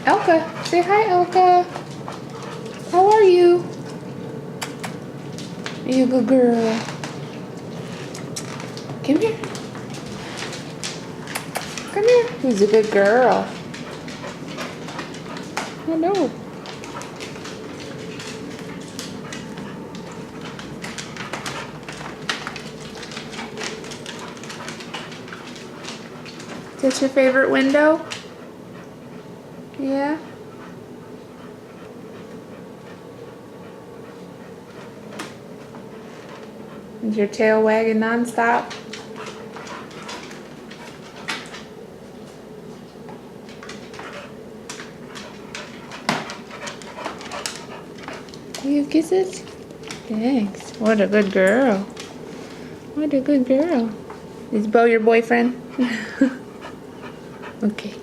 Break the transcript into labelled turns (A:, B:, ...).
A: Elka, say hi, Elka. How are you? Are you a good girl? Come here. Come here. Who's a good girl? Oh no. Is that your favorite window? Yeah? Is your tail wagging nonstop? You have kisses? Thanks. What a good girl. What a good girl. Is Bo your boyfriend? Okay.